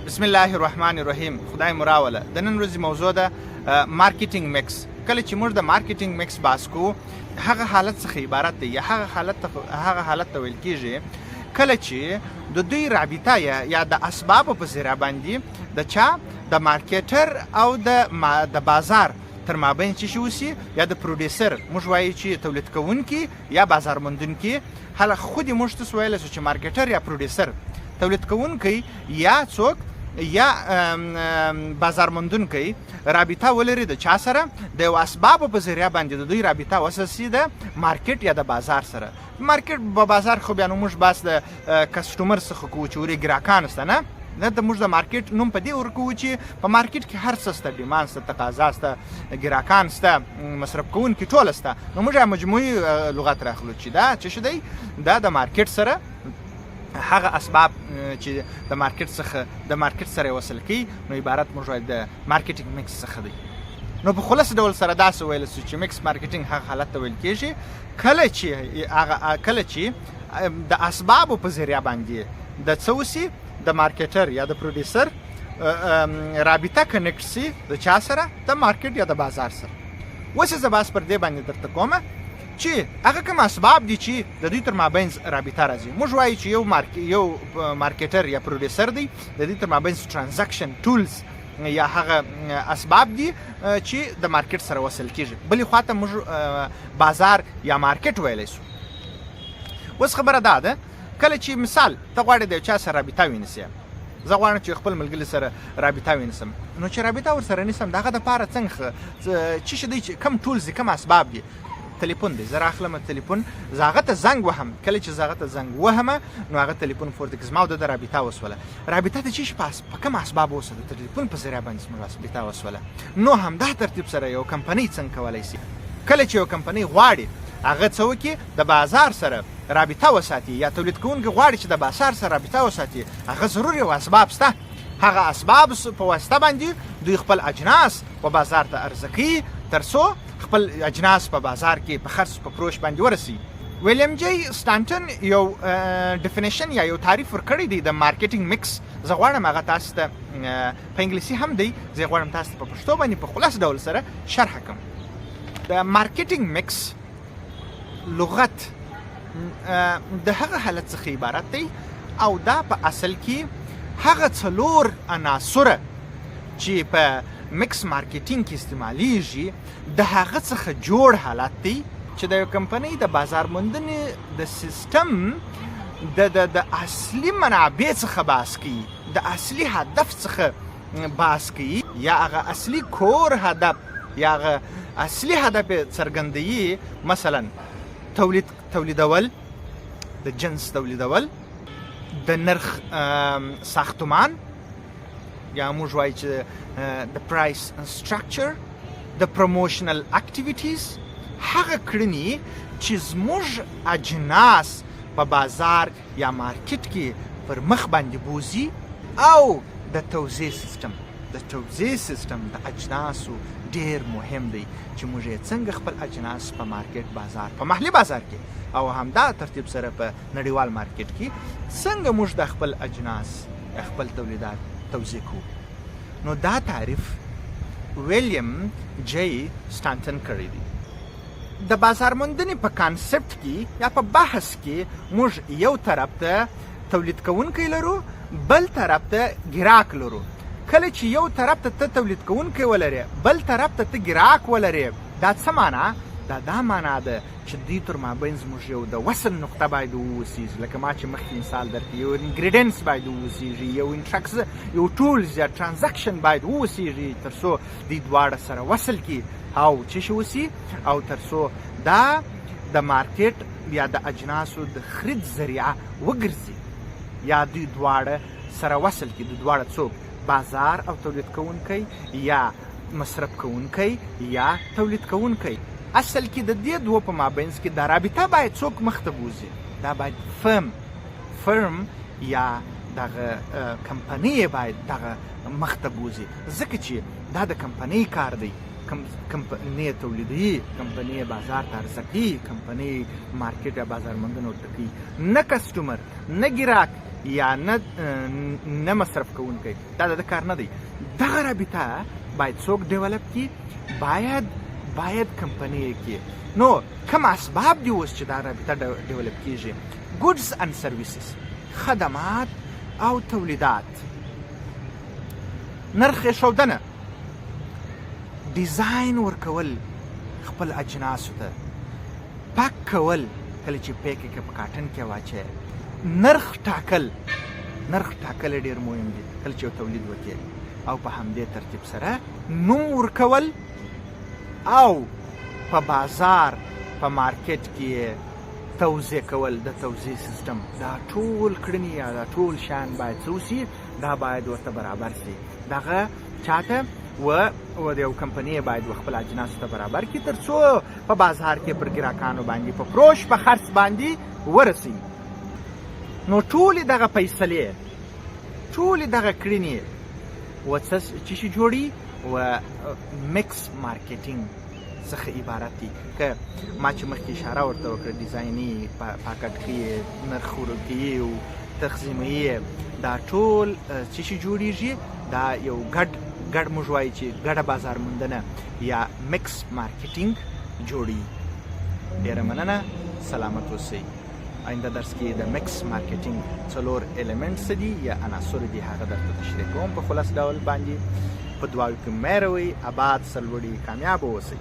بسم الله الرحمن الرحیم. خدای مو راوله. د نن ورځې موضوع ده مارکیټینګ میکس. کله چې موږ د مارکیټینګ میکس بحث کوو، هغه حالت څخه عبارت دی یا هغه حالت ته ویل کېږي کله چې د دوی رابطه یا د اسبابو په ذریعه باندې د چا د مارکیټر او د بازار تر مابین چې شي وسي، یا د پروډیوسر موږ وایو چې تولید کوونکی یا بازار موندونکی. هله خودی موږ تاسو ویلی سو چې مارکیټر یا پروډیوسر تولید کوونکی یا څوک یا بازار موندونکی رابطه ولري د چا سره، د یو اسبابو په ذریعه باندې د دوی رابطه وساسي د مارکیټ یا د بازار سره. مارکیټ په بازار خو بیا نو موږ بس د کسټمر څخه کوو چې ورې ګراکان سته نه د موږ د مارکیټ نوم په دې ورکوو چې په مارکیټ کې هر څه سته، ډیماند سته، تقاضا سته، ګراکان سته، مصرف کوونکي ټوله سته. نو موږ مجموعي لغت راخلو چې دا څه شی دی، دا د مارکیټ سره هغه اسباب چې د مارکیټ سره وصل کی، نو عبارت موږ وایو د مارکیټینګ میکس څخه دی. نو په خلاص ډول سره داسې ویل سو چې میکس مارکیټینګ هغه حالت ته ویل کېږي کله چې د اسبابو په ذریعه باندې د څه وسي، د مارکیټر یا د پروډیوسر رابطه کنیکټ سي د چا سره، د مارکیټ یا د بازار سره. اوس زه بس پر دې باندې درته کومه چې هغه کوم اسباب دي چې د دوی تر مابین رابطه راځي. موږ وایو چې یو مارکیټر یا پروډیوسر دی، د دوی تر مابین ترانزیکشن ټولز یا هغه اسباب دي چې د مارکیټ سره وصل کیږي. بلې خواته موږ بازار یا مارکیټ ویلی سو. اوس خبره دا ده، کله چې مثال ته غواړې د یو چا سره رابطه ونیسې، زه غواړم چې خپل ملګري سره رابطه ونیسم، نو چې رابطه ورسره نیسم د هغه دپاره څنګه څه شی دی، چې کوم ټولز دي، کوم اسباب دي. تلیفون دی، زه راخلم تلیفون، زه هغه ته زنګ وهم. کله چې زه هغه ته زنګ وهمه، نو هغه تلیفون پورته کړ، زما او د رابطه وسوله. رابطه ته چې په کوم اسباب وسوله، د تلیفون په ذریعه باندې زموږ رابطه وسوله. نو همدا ترتیب سره یو کمپنۍ څنګه کولی شي، کله چې یو کمپنۍ غواړي هغه څه وکړي، د بازار سره رابطه وساتي، یا تولید کوونکی غواړي چې د بازار سره رابطه وساتي، هغه ضرور یو اسباب شته. هغه اسباب په واسطه باندې دوی خپل اجناس په بازار ته عرضه کوي، تر څو خپل اجناس په بازار کې په خرڅ په فروش باندې ورسي. ویلیام جی سټانټن یو ډیفینیشن یا یو تعریف ورکړی دی د مارکیټینګ میکس. زه غواړم هغه تاسو ته په انګلیسي هم دی، زه غواړم تاسو ته په پښتو باندې په خلاص ډول سره شرح کړم. د مارکیټینګ میکس لغت د هغه حالت څخه عبارت دی، او دا په اصل کې هغه څلور عناصر چې په میکس مارکیټینګ کې استعمالیږي د هغه څخه جوړ حالت دی چې د یو کمپنۍ د بازار موندنې د سیستم د اصلي منابع څخه بحث کوي، د اصلي هدف څخه بحث کوي، یا هغه اصلي کور هدف یا هغه اصلي هدف څرګندوي. مثلا تولیدول، د جنس تولیدول، د نرخ ساختمان، یا موږ وایو چې د پرایس سټرکچر، د پروموشنل اکټیویټیز، هغه کړنې چې زموږ اجناس په بازار یا مارکیټ کې پر مخ باندې بوزي، او د توزیع سیستم. د توزیع سیستم د اجناسو ډیر مهم دی چې موږ یې څنګه خپل اجناس په مارکیټ بازار، په محلي بازار کې او همدا ترتیب سره په نړیوال مارکیټ کې څنګه موږ د خپل اجناس خپل تولیدات توزیع کوو. نو دا تعریف ویلیام جی سټانټن کړی دی. د بازار موندنې په کانسپټ کې یا په بحث کې موږ یو طرف ته تولید کوونکی لرو، بل طرف ته ګراک لرو. کله چې یو طرف ته تولید کوونکی ولرې، بل طرف ته ګراک ولرې، دا څه معنا؟ دا معنا ده چې دوی تر مابین زموږ یو د وصل نقطه باید واوسیږي. لکه ما چې مخکې مثال درکړی، یو انګریډینټس باید واوسیږي، یو ټولز یا ترانزیکشن باید واوسیږي، تر څو دوی دواړه سره وصل کړي او څه شي وسي، او تر څو دا د مارکیټ یا د اجناسو د خرید ذریعه وګرځي، یا دوی دواړه سره وصل کړي. دوی دواړه څوک؟ بازار او تولید کوونکی، یا مصرف کوونکی یا تولید کوونکی. اصل کې د دې دوه په مابینځ کې دا رابطه باید څوک مخ ته بوزي. دا باید فرم یا دغه کمپنۍ باید دغه مخ ته بوزي، ځکه چې دا د کمپنۍ کار دی. کمپنۍ تولیدوي، کمپنۍ بازار ته عرضه کوي، کمپنۍ مارکیټ یا بازار موندنه ورته کوي، نه کسټمر، نه ګراک یا نه مصرف کوونکی. دا د کار نه دی. دغه رابطه باید څوک ډیولپ کړي؟ باید کمپنۍ کې. نو کوم اسباب دي اوس چې دا رابطه ډیولپ کیږي؟ ګودز اند سرویسز، خدمات او تولیدات، نرخ ښودنه، ډیزاین ورکول خپل اجناسو ته، پاک کول کله چې پیک کې په کاټن کې واچي، نرخ ټاکل ډیر مهم دي کله چې تولید وکړي، او په همدې ترتیب سره نوم ورکول او په بازار په مارکیټ کې توزیع کول، د توزیع سیستم. دا ټول کړنې یا دا ټول شیان باید څه وشي؟ دا باید ورته برابر شي. دغه چاته و د یو کمپنۍ باید خپل اجناسو ته برابر کړي تر څو په بازار کې پر ګراکانو باندې په فروش په خرڅ باندې ورسي. نو ټولې دغه فیصلې، ټولې دغه کړنې و څه شي جوړي؟ و مکس مارکیټینګ څخه عبارت دي. که ما چې مخکې اشاره ورته وکړه، ډیزایني، پاکټ نرخ ورکوي او تقسیموي، دا ټول څه شي جوړیږي؟ دا یو ګډ موږ وایو چې ګډه بازار موندنه یا مکس مارکیټینګ جوړي. ډیره مننه، سلامت اوسئ. آینده درس کې د مکس مارکیټینګ 4 ایلیمنټس دي یا عناصر دي، هغه درته تشریح کوم په خلاص ډول باندې. په دعاو کې مې روئ، آباد، سرلوړي، کامیاب اوسئ.